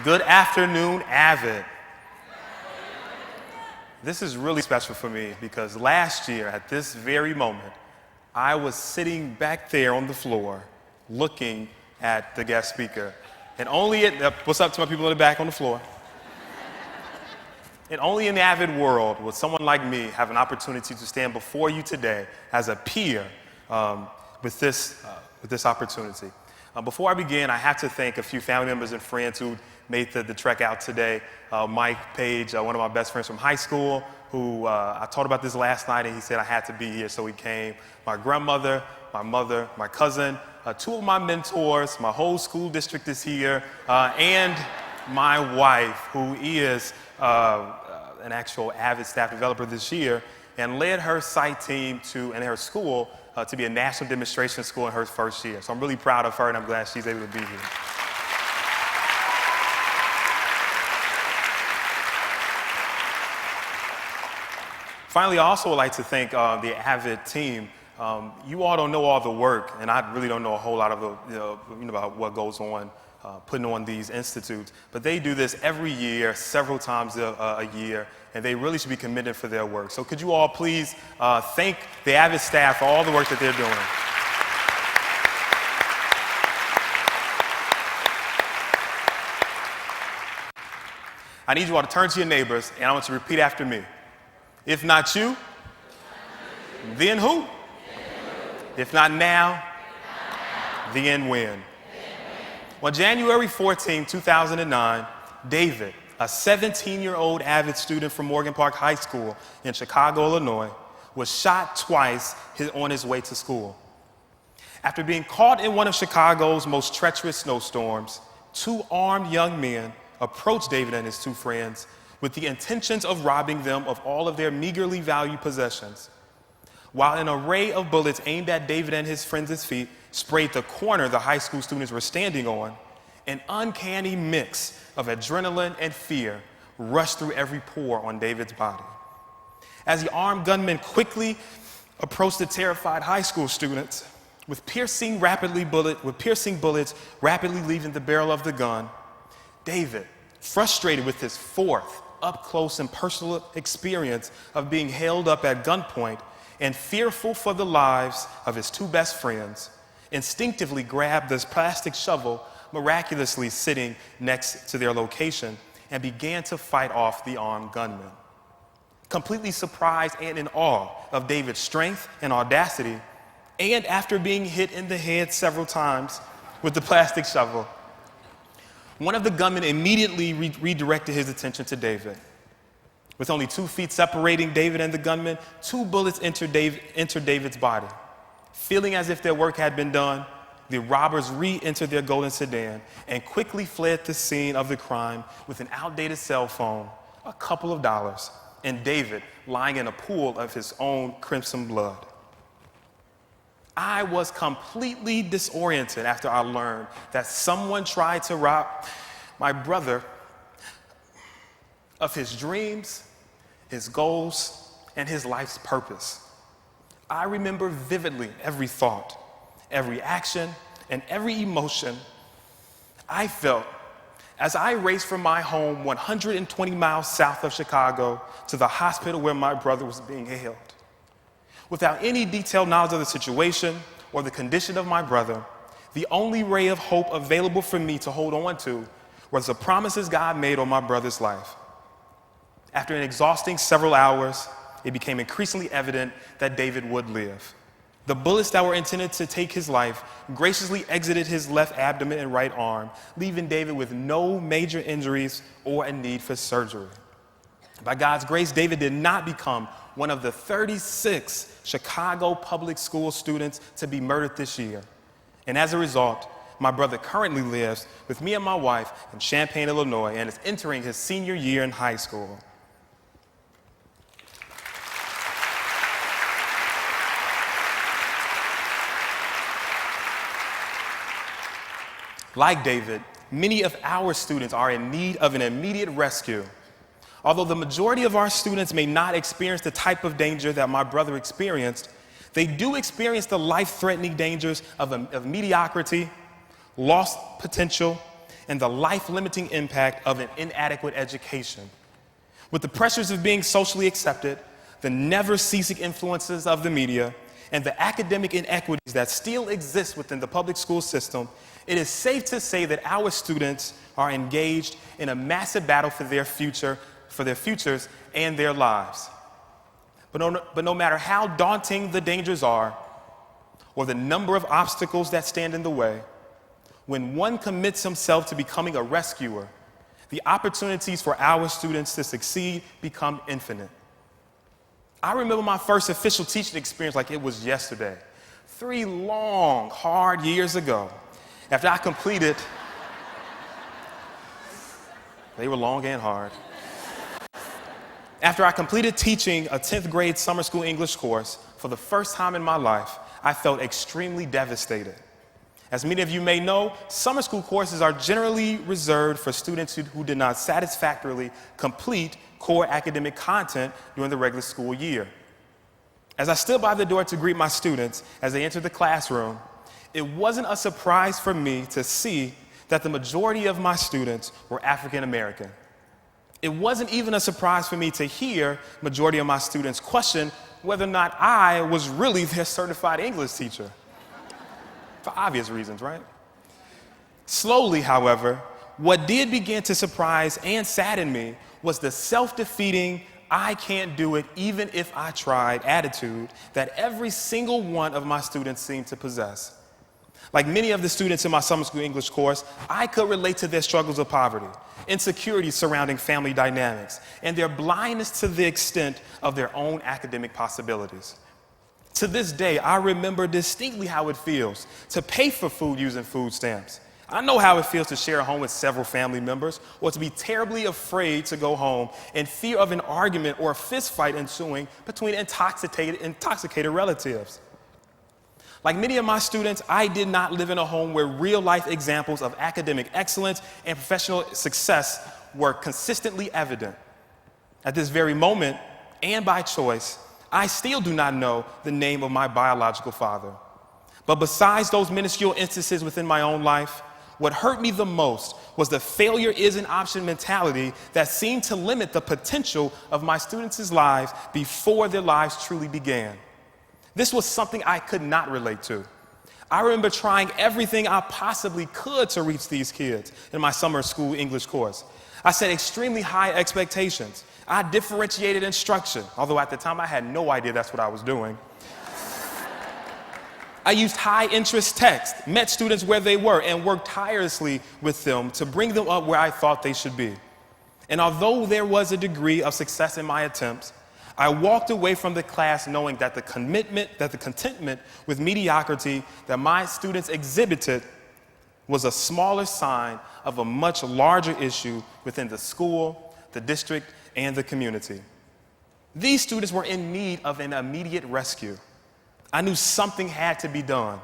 Good afternoon, AVID. This is really special for me because last year at this very moment, I was sitting back there on the floor looking at the guest speaker. And what's up to my people in the back on the floor? And only in the AVID world would someone like me have an opportunity to stand before you today as a peer with this opportunity. Before I begin, I have to thank a few family members and friends who made the trek out today. Mike Page, one of my best friends from high school, who I told about this last night, and he said I had to be here, so he came. My grandmother, my mother, my cousin, two of my mentors, my whole school district is here, and my wife, who is an actual AVID staff developer this year, and led her site team and her school to be a national demonstration school in her first year. So I'm really proud of her, and I'm glad she's able to be here. Finally, I also would like to thank the AVID team. You all don't know all the work, and I really don't know a whole lot of about what goes on putting on these institutes. But they do this every year, several times a year, and they really should be commended for their work. So could you all please thank the AVID staff for all the work that they're doing. I need you all to turn to your neighbors, and I want you to repeat after me. If not you, then who? If not now, then when? On January 14, 2009, David, a 17-year-old AVID student from Morgan Park High School in Chicago, Illinois, was shot twice on his way to school. After being caught in one of Chicago's most treacherous snowstorms, two armed young men approached David and his two friends with the intentions of robbing them of all of their meagerly valued possessions. While an array of bullets aimed at David and his friends' feet sprayed the corner the high school students were standing on, an uncanny mix of adrenaline and fear rushed through every pore on David's body. As the armed gunmen quickly approached the terrified high school students, with piercing bullets rapidly leaving the barrel of the gun, David, frustrated with his fourth up-close and personal experience of being held up at gunpoint and fearful for the lives of his two best friends, instinctively grabbed this plastic shovel miraculously sitting next to their location and began to fight off the armed gunmen. Completely surprised and in awe of David's strength and audacity, and after being hit in the head several times with the plastic shovel, one of the gunmen immediately redirected his attention to David. With only 2 feet separating David and the gunman, 2 bullets entered David's body. Feeling as if their work had been done, the robbers re-entered their golden sedan and quickly fled the scene of the crime with an outdated cell phone, a couple of dollars, and David lying in a pool of his own crimson blood. I was completely disoriented after I learned that someone tried to rob my brother of his dreams, his goals, and his life's purpose. I remember vividly every thought, every action, and every emotion I felt as I raced from my home 120 miles south of Chicago to the hospital where my brother was being held. Without any detailed knowledge of the situation or the condition of my brother, the only ray of hope available for me to hold on to was the promises God made on my brother's life. After an exhausting several hours, it became increasingly evident that David would live. The bullets that were intended to take his life graciously exited his left abdomen and right arm, leaving David with no major injuries or a need for surgery. By God's grace, David did not become one of the 36 Chicago public school students to be murdered this year. And as a result, my brother currently lives with me and my wife in Champaign, Illinois, and is entering his senior year in high school. Like David, many of our students are in need of an immediate rescue. Although the majority of our students may not experience the type of danger that my brother experienced, they do experience the life-threatening dangers of mediocrity, lost potential, and the life-limiting impact of an inadequate education. With the pressures of being socially accepted, the never-ceasing influences of the media, and the academic inequities that still exist within the public school system, it is safe to say that our students are engaged in a massive battle for their futures and their lives. But no matter how daunting the dangers are, or the number of obstacles that stand in the way, when one commits himself to becoming a rescuer, the opportunities for our students to succeed become infinite. I remember my first official teaching experience like it was yesterday. 3 long, hard years ago, after I completed, they were long and hard. After I completed teaching a 10th grade summer school English course for the first time in my life, I felt extremely devastated. As many of you may know, summer school courses are generally reserved for students who did not satisfactorily complete core academic content during the regular school year. As I stood by the door to greet my students as they entered the classroom, it wasn't a surprise for me to see that the majority of my students were African American. It wasn't even a surprise for me to hear the majority of my students question whether or not I was really their certified English teacher. For obvious reasons, right? Slowly, however, what did begin to surprise and sadden me was the self-defeating, I can't do it even if I tried attitude that every single one of my students seemed to possess. Like many of the students in my summer school English course, I could relate to their struggles of poverty, insecurities surrounding family dynamics, and their blindness to the extent of their own academic possibilities. To this day, I remember distinctly how it feels to pay for food using food stamps. I know how it feels to share a home with several family members, or to be terribly afraid to go home in fear of an argument or a fist fight ensuing between intoxicated relatives. Like many of my students, I did not live in a home where real-life examples of academic excellence and professional success were consistently evident. At this very moment, and by choice, I still do not know the name of my biological father. But besides those minuscule instances within my own life, what hurt me the most was the failure is an option mentality that seemed to limit the potential of my students' lives before their lives truly began. This was something I could not relate to. I remember trying everything I possibly could to reach these kids in my summer school English course. I set extremely high expectations. I differentiated instruction, although at the time I had no idea that's what I was doing. I used high-interest text, met students where they were, and worked tirelessly with them to bring them up where I thought they should be. And although there was a degree of success in my attempts, I walked away from the class knowing that the contentment with mediocrity that my students exhibited was a smaller sign of a much larger issue within the school, the district, and the community. These students were in need of an immediate rescue. I knew something had to be done,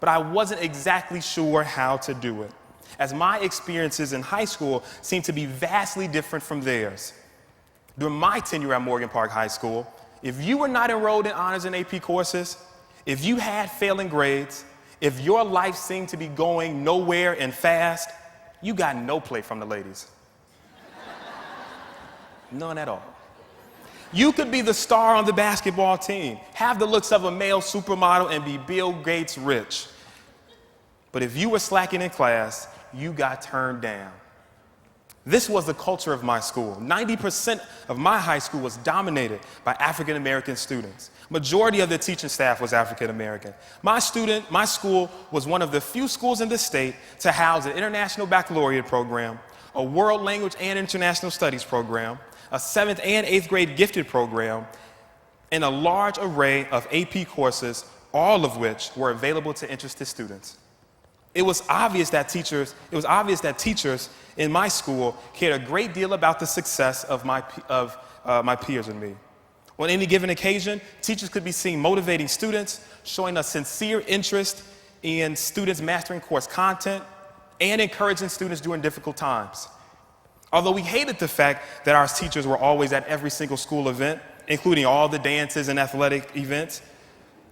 but I wasn't exactly sure how to do it, as my experiences in high school seemed to be vastly different from theirs. During my tenure at Morgan Park High School, if you were not enrolled in honors and AP courses, if you had failing grades, if your life seemed to be going nowhere and fast, you got no play from the ladies. None at all. You could be the star on the basketball team, have the looks of a male supermodel, and be Bill Gates rich. But if you were slacking in class, you got turned down. This was the culture of my school. 90% of my high school was dominated by African American students. Majority of the teaching staff was African American. My school was one of the few schools in the state to house an international baccalaureate program, a world language and international studies program, a 7th and 8th grade gifted program, and a large array of AP courses, all of which were available to interested students. It was obvious that teachers in my cared a great deal about the success of my peers and me. On any given occasion, teachers could be seen motivating students, showing a sincere interest in students mastering course content, and encouraging students during difficult times. Although we hated the fact that our teachers were always at every single school event, including all the dances and athletic events,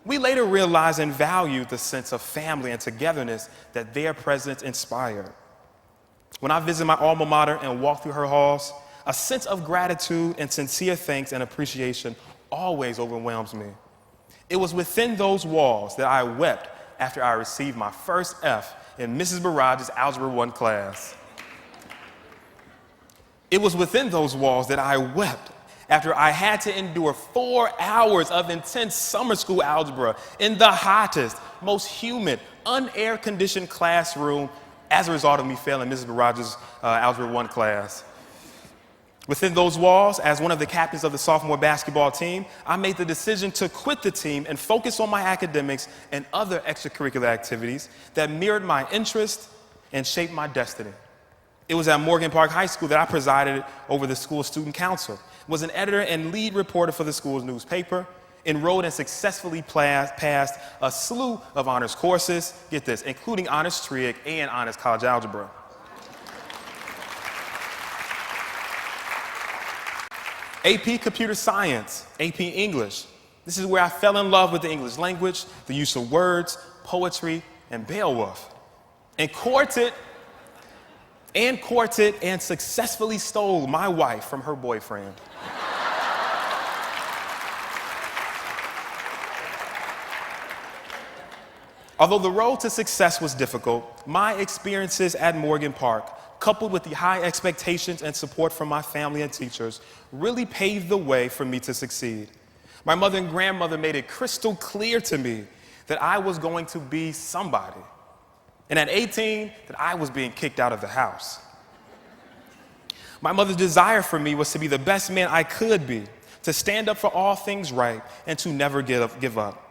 we later realized and valued the sense of family and togetherness that their presence inspired. When I visit my alma mater and walk through her halls, a sense of gratitude and sincere thanks and appreciation always overwhelms me. It was within those walls that I wept after I received my first F in Mrs. Barrage's Algebra 1 class. It was within those walls that I wept after I had to endure 4 hours of intense summer school algebra in the hottest, most humid, unair-conditioned classroom as a result of me failing Mrs. Barrage's Algebra 1 class. Within those walls, as one of the captains of the sophomore basketball team, I made the decision to quit the team and focus on my academics and other extracurricular activities that mirrored my interests and shaped my destiny. It was at Morgan Park High School that I presided over the school student council, was an editor and lead reporter for the school's newspaper, enrolled and successfully passed a slew of honors courses, get this, including honors trig and honors college algebra. AP Computer Science, AP English. This is where I fell in love with the English language, the use of words, poetry, and Beowulf. And courted and successfully stole my wife from her boyfriend. Although the road to success was difficult, my experiences at Morgan Park, coupled with the high expectations and support from my family and teachers, really paved the way for me to succeed. My mother and grandmother made it crystal clear to me that I was going to be somebody. And at 18, that I was being kicked out of the house. My mother's desire for me was to be the best man I could be, to stand up for all things right, and to never give up.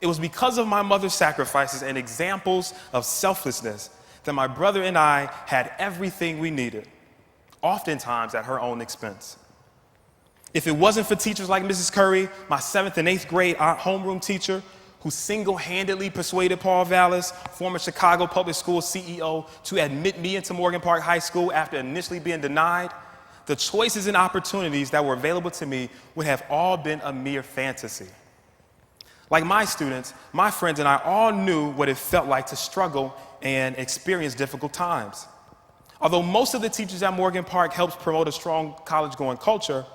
It was because of my mother's sacrifices and examples of selflessness that my brother and I had everything we needed, oftentimes at her own expense. If it wasn't for teachers like Mrs. Curry, my 7th and 8th grade homeroom teacher, who single-handedly persuaded Paul Vallis, former Chicago Public Schools CEO, to admit me into Morgan Park High School after initially being denied, the choices and opportunities that were available to me would have all been a mere fantasy. Like my students, my friends and I all knew what it felt like to struggle and experience difficult times. Although most of the teachers at Morgan Park helped promote a strong college-going culture,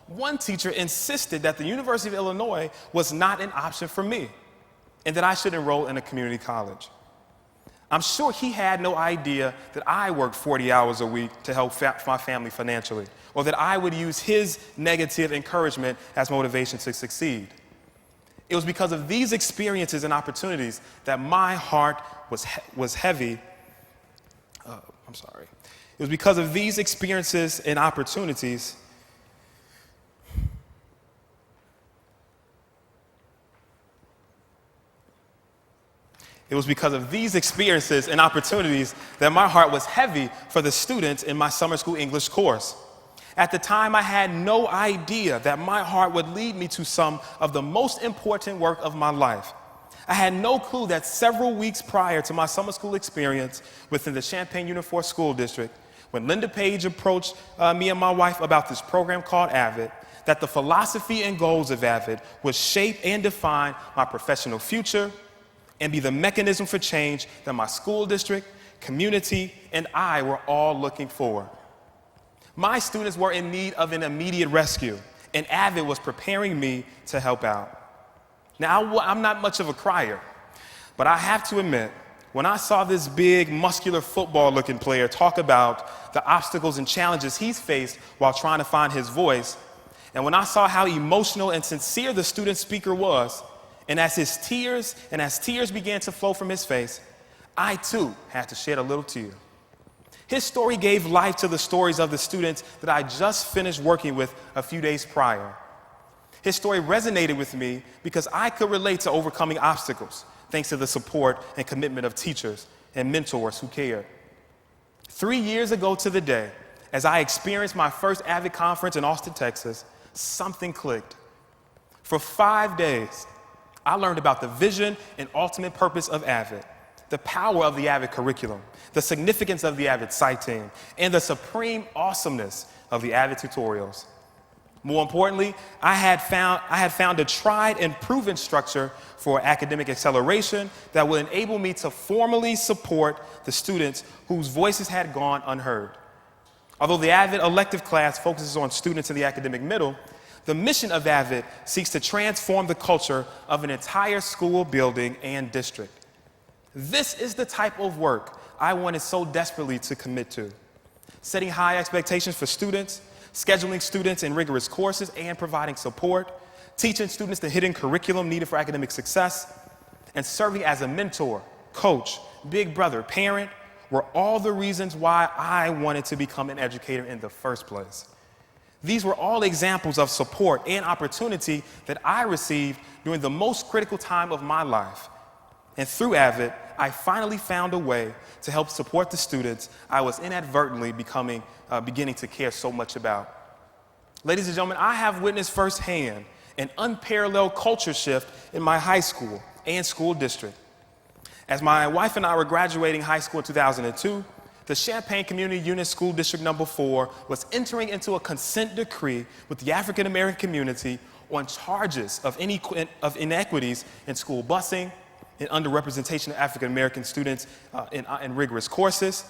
one teacher insisted that the University of Illinois was not an option for me and that I should enroll in a community college. I'm sure he had no idea that I worked 40 hours a week to help my family financially, or that I would use his negative encouragement as motivation to succeed. It was because of these experiences and opportunities that my heart was heavy. It was because of these experiences and opportunities that my heart was heavy for the students in my summer school English course. At the time, I had no idea that my heart would lead me to some of the most important work of my life. I had no clue that several weeks prior to my summer school experience within the Champaign-Unicef School District, when Linda Page approached me and my wife about this program called AVID, that the philosophy and goals of AVID would shape and define my professional future and be the mechanism for change that my school district, community, and I were all looking for. My students were in need of an immediate rescue, and AVID was preparing me to help out. Now, I'm not much of a crier, but I have to admit, when I saw this big, muscular football-looking player talk about the obstacles and challenges he's faced while trying to find his voice, and when I saw how emotional and sincere the student speaker was, and as tears began to flow from his face, I too had to shed a little tear. His story gave life to the stories of the students that I just finished working with a few days prior. His story resonated with me because I could relate to overcoming obstacles, thanks to the support and commitment of teachers and mentors who cared. 3 years ago to the day, as I experienced my first AVID conference in Austin, Texas, something clicked. For 5 days, I learned about the vision and ultimate purpose of AVID, the power of the AVID curriculum, the significance of the AVID site team, and the supreme awesomeness of the AVID tutorials. More importantly, I had found a tried and proven structure for academic acceleration that would enable me to formally support the students whose voices had gone unheard. Although the AVID elective class focuses on students in the academic middle, the mission of AVID seeks to transform the culture of an entire school building and district. This is the type of work I wanted so desperately to commit to. Setting high expectations for students, scheduling students in rigorous courses and providing support, teaching students the hidden curriculum needed for academic success, and serving as a mentor, coach, big brother, parent, were all the reasons why I wanted to become an educator in the first place. These were all examples of support and opportunity that I received during the most critical time of my life. And through AVID, I finally found a way to help support the students I was inadvertently beginning to care so much about. Ladies and gentlemen, I have witnessed firsthand an unparalleled culture shift in my high school and school district. As my wife and I were graduating high school in 2002, the Champaign Community Unit School District Number 4 was entering into a consent decree with the African American community on charges of inequities in school busing, in underrepresentation of African American students in rigorous courses,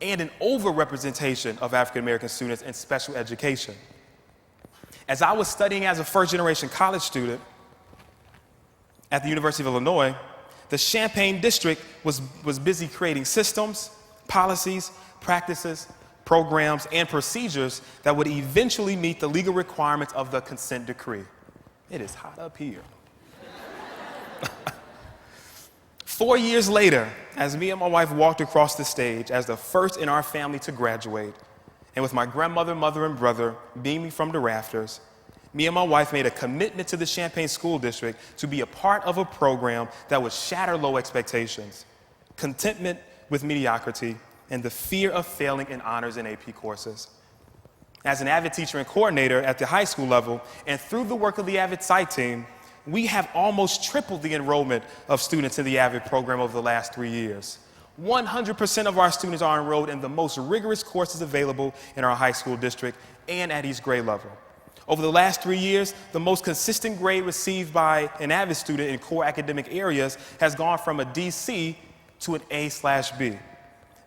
and an overrepresentation of African American students in special education. As I was studying as a first-generation college student at the University of Illinois, the Champaign District was busy creating systems, policies, practices, programs, and procedures that would eventually meet the legal requirements of the consent decree. It is hot up here. 4 years later, as me and my wife walked across the stage as the first in our family to graduate, and with my grandmother, mother, and brother beaming from the rafters, me and my wife made a commitment to the Champaign School District to be a part of a program that would shatter low expectations, contentment with mediocrity, and the fear of failing in honors and AP courses. As an AVID teacher and coordinator at the high school level, and through the work of the AVID site team, we have almost tripled the enrollment of students in the AVID program over the last 3 years. 100% of our students are enrolled in the most rigorous courses available in our high school district and at each grade level. Over the last 3 years, the most consistent grade received by an AVID student in core academic areas has gone from a DC to an A/B.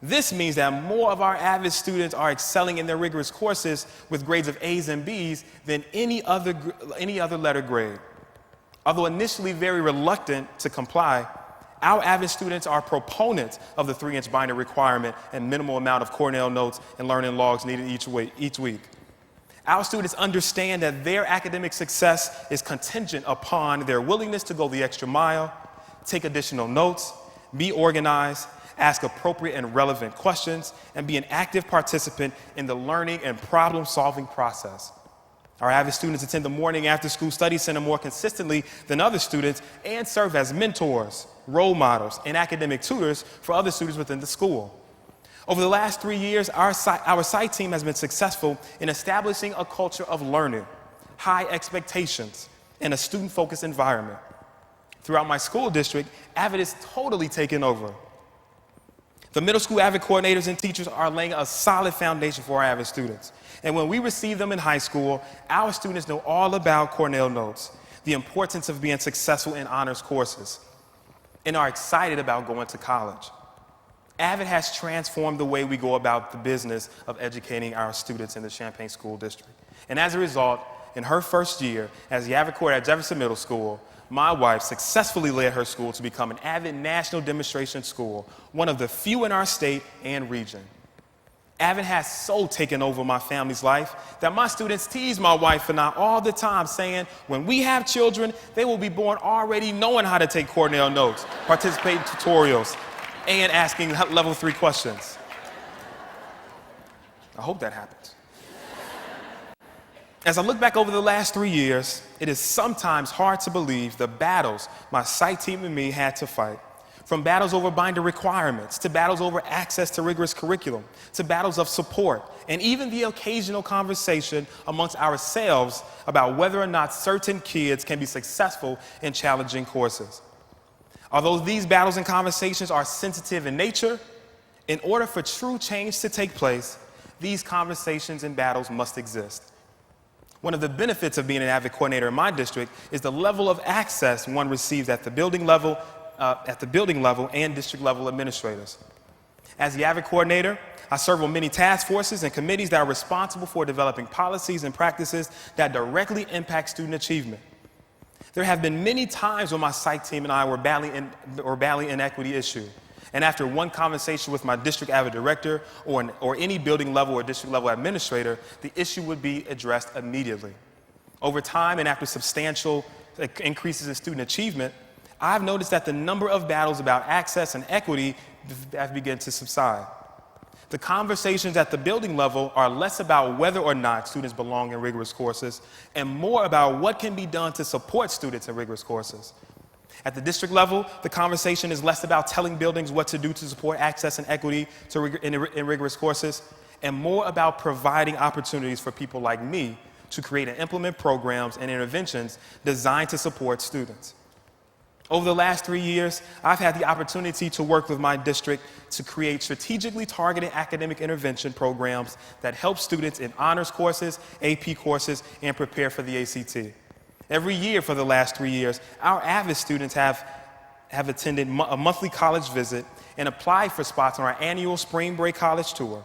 This means that more of our AVID students are excelling in their rigorous courses with grades of A's and B's than any other letter grade. Although initially very reluctant to comply, our AVID students are proponents of the 3-inch binder requirement and minimal amount of Cornell notes and learning logs needed each week. Our students understand that their academic success is contingent upon their willingness to go the extra mile, take additional notes, be organized, ask appropriate and relevant questions, and be an active participant in the learning and problem-solving process. Our AVID students attend the morning after-school study center more consistently than other students and serve as mentors, role models, and academic tutors for other students within the school. Over the last 3 years, our site team has been successful in establishing a culture of learning, high expectations, and a student-focused environment. Throughout my school district, AVID is totally taken over. The middle school AVID coordinators and teachers are laying a solid foundation for our AVID students. And when we receive them in high school, our students know all about Cornell notes, the importance of being successful in honors courses, and are excited about going to college. AVID has transformed the way we go about the business of educating our students in the Champaign School District. And as a result, in her first year as the AVID coordinator at Jefferson Middle School, my wife successfully led her school to become an AVID National Demonstration School, one of the few in our state and region. AVID has so taken over my family's life that my students tease my wife and I all the time, saying when we have children, they will be born already knowing how to take Cornell notes, participate in tutorials, and asking level 3 questions. I hope that happens. As I look back over the last 3 years, it is sometimes hard to believe the battles my site team and me had to fight. From battles over binder requirements, to battles over access to rigorous curriculum, to battles of support, and even the occasional conversation amongst ourselves about whether or not certain kids can be successful in challenging courses. Although these battles and conversations are sensitive in nature, in order for true change to take place, these conversations and battles must exist. One of the benefits of being an AVID coordinator in my district is the level of access one receives at the building level and district level administrators. As the AVID coordinator, I serve on many task forces and committees that are responsible for developing policies and practices that directly impact student achievement. There have been many times when my psych team and I were battling an equity issue. And after one conversation with my district AVID director or any building level or district level administrator, the issue would be addressed immediately. Over time and after substantial increases in student achievement, I've noticed that the number of battles about access and equity have begun to subside. The conversations at the building level are less about whether or not students belong in rigorous courses and more about what can be done to support students in rigorous courses. At the district level, the conversation is less about telling buildings what to do to support access and equity in rigorous courses and more about providing opportunities for people like me to create and implement programs and interventions designed to support students. Over the last 3 years, I've had the opportunity to work with my district to create strategically targeted academic intervention programs that help students in honors courses, AP courses, and prepare for the ACT. Every year for the last 3 years, our AVID students have attended a monthly college visit and applied for spots on our annual spring break college tour.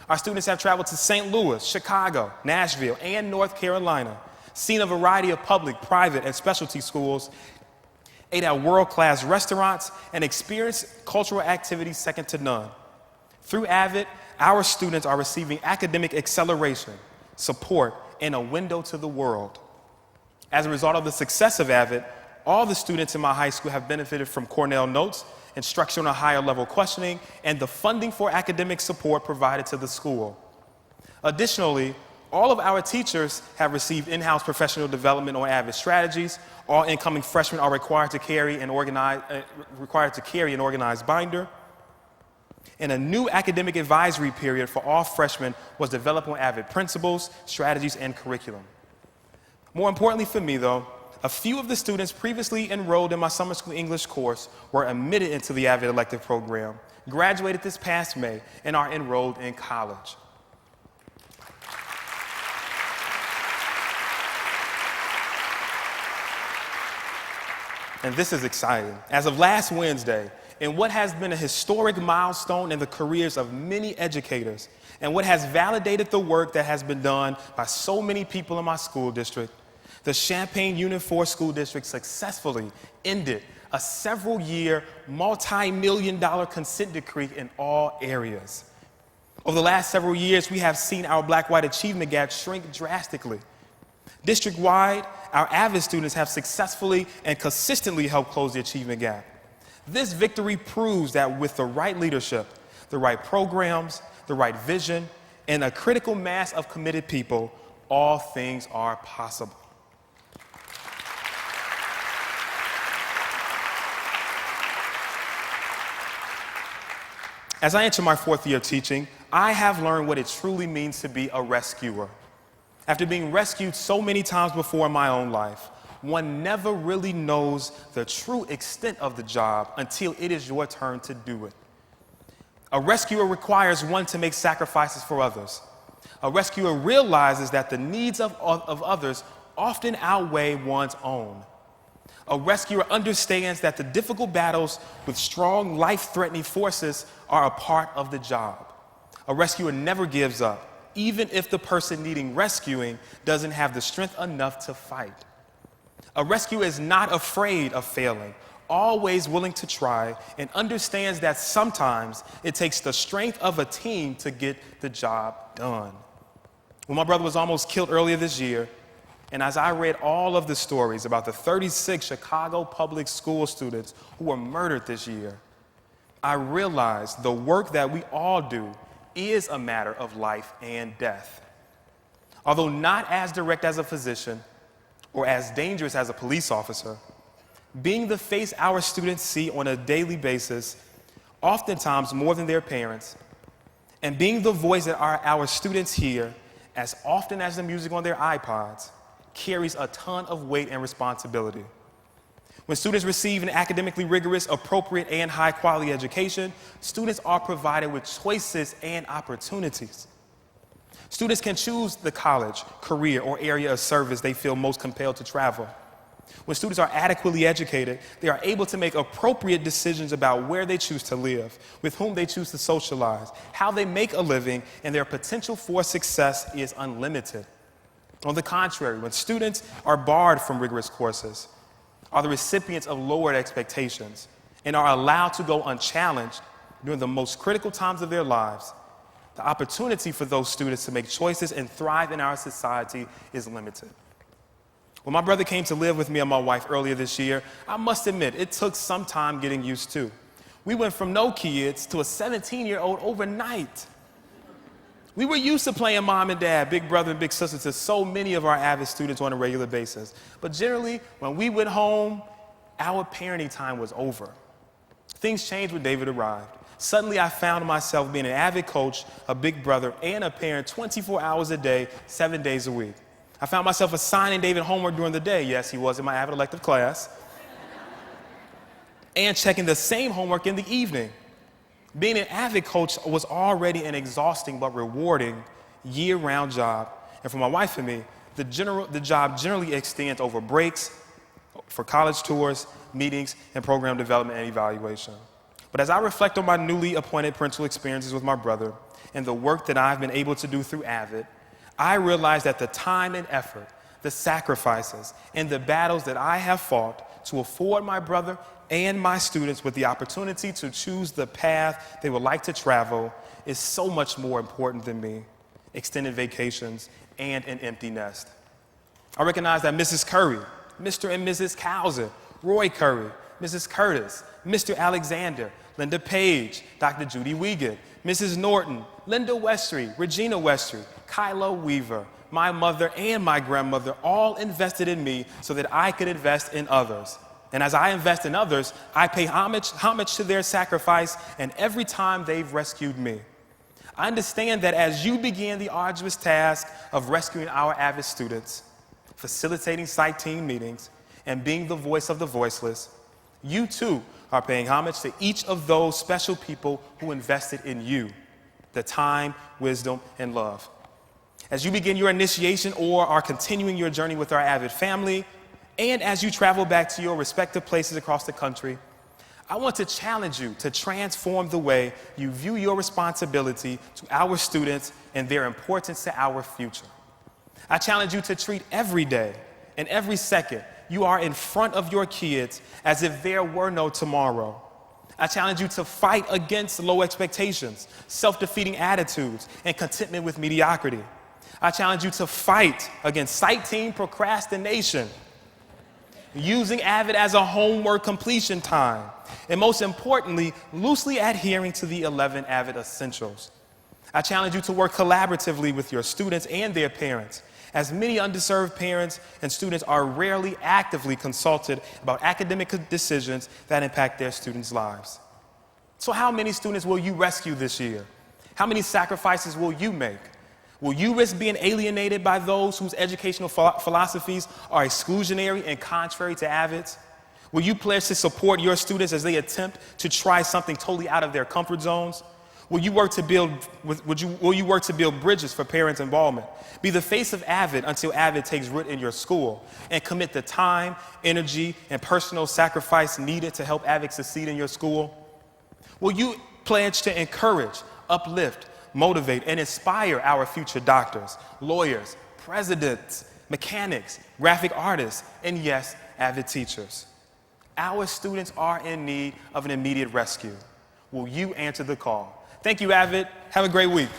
Our students have traveled to St. Louis, Chicago, Nashville, and North Carolina, seen a variety of public, private, and specialty schools, ate at world-class restaurants, and experienced cultural activities second to none. Through AVID, our students are receiving academic acceleration, support, and a window to the world. As a result of the success of AVID, all the students in my high school have benefited from Cornell notes, instruction on higher level questioning, and the funding for academic support provided to the school. Additionally, all of our teachers have received in-house professional development on AVID strategies. All incoming freshmen are required to carry an organized binder. And a new academic advisory period for all freshmen was developed on AVID principles, strategies, and curriculum. More importantly for me, though, a few of the students previously enrolled in my summer school English course were admitted into the AVID elective program, graduated this past May, and are enrolled in college. And this is exciting. As of last Wednesday, in what has been a historic milestone in the careers of many educators, and what has validated the work that has been done by so many people in my school district, the Champaign Unit 4 School District successfully ended a several-year, multi-million-dollar consent decree in all areas. Over the last several years, we have seen our black-white achievement gap shrink drastically. District-wide, our AVID students have successfully and consistently helped close the achievement gap. This victory proves that with the right leadership, the right programs, the right vision, and a critical mass of committed people, all things are possible. As I enter my fourth year of teaching, I have learned what it truly means to be a rescuer. After being rescued so many times before in my own life, one never really knows the true extent of the job until it is your turn to do it. A rescuer requires one to make sacrifices for others. A rescuer realizes that the needs of others often outweigh one's own. A rescuer understands that the difficult battles with strong, life-threatening forces are a part of the job. A rescuer never gives up, even if the person needing rescuing doesn't have the strength enough to fight. A rescuer is not afraid of failing, always willing to try, and understands that sometimes it takes the strength of a team to get the job done. When my brother was almost killed earlier this year, and as I read all of the stories about the 36 Chicago public school students who were murdered this year, I realized the work that we all do is a matter of life and death. Although not as direct as a physician or as dangerous as a police officer, being the face our students see on a daily basis, oftentimes more than their parents, and being the voice that our students hear as often as the music on their iPods, carries a ton of weight and responsibility. When students receive an academically rigorous, appropriate, and high-quality education, students are provided with choices and opportunities. Students can choose the college, career, or area of service they feel most compelled to travel. When students are adequately educated, they are able to make appropriate decisions about where they choose to live, with whom they choose to socialize, how they make a living, and their potential for success is unlimited. On the contrary, when students are barred from rigorous courses, are the recipients of lowered expectations, and are allowed to go unchallenged during the most critical times of their lives, the opportunity for those students to make choices and thrive in our society is limited. When my brother came to live with me and my wife earlier this year, I must admit, it took some time getting used to. We went from no kids to a 17-year-old overnight. We were used to playing mom and dad, big brother and big sister to so many of our AVID students on a regular basis. But generally, when we went home, our parenting time was over. Things changed when David arrived. Suddenly, I found myself being an AVID coach, a big brother, and a parent 24 hours a day, 7 days a week. I found myself assigning David homework during the day. Yes, he was in my AVID elective class. And checking the same homework in the evening. Being an AVID coach was already an exhausting but rewarding year-round job. And for my wife and me, the job generally extends over breaks, for college tours, meetings, and program development and evaluation. But as I reflect on my newly appointed parental experiences with my brother and the work that I've been able to do through AVID, I realize that the time and effort, the sacrifices, and the battles that I have fought to afford my brother and my students with the opportunity to choose the path they would like to travel is so much more important than me, extended vacations, and an empty nest. I recognize that Mrs. Curry, Mr. and Mrs. Cowser, Roy Curry, Mrs. Curtis, Mr. Alexander, Linda Page, Dr. Judy Wiegand, Mrs. Norton, Linda Westry, Regina Westry, Kyla Weaver, my mother and my grandmother all invested in me so that I could invest in others. And as I invest in others, I pay homage to their sacrifice and every time they've rescued me. I understand that as you begin the arduous task of rescuing our AVID students, facilitating site team meetings, and being the voice of the voiceless, you too are paying homage to each of those special people who invested in you, the time, wisdom, and love. As you begin your initiation or are continuing your journey with our AVID family, and as you travel back to your respective places across the country, I want to challenge you to transform the way you view your responsibility to our students and their importance to our future. I challenge you to treat every day and every second you are in front of your kids as if there were no tomorrow. I challenge you to fight against low expectations, self-defeating attitudes, and contentment with mediocrity. I challenge you to fight against site team procrastination, using AVID as a homework completion time, and most importantly, loosely adhering to the 11 AVID essentials. I challenge you to work collaboratively with your students and their parents, as many underserved parents and students are rarely actively consulted about academic decisions that impact their students' lives. So how many students will you rescue this year? How many sacrifices will you make? Will you risk being alienated by those whose educational philosophies are exclusionary and contrary to AVID's? Will you pledge to support your students as they attempt to try something totally out of their comfort zones? Will you work to build bridges for parents' involvement? Be the face of AVID until AVID takes root in your school and commit the time, energy, and personal sacrifice needed to help AVID succeed in your school? Will you pledge to encourage, uplift, motivate, and inspire our future doctors, lawyers, presidents, mechanics, graphic artists, and yes, AVID teachers? Our students are in need of an immediate rescue. Will you answer the call? Thank you, AVID. Have a great week.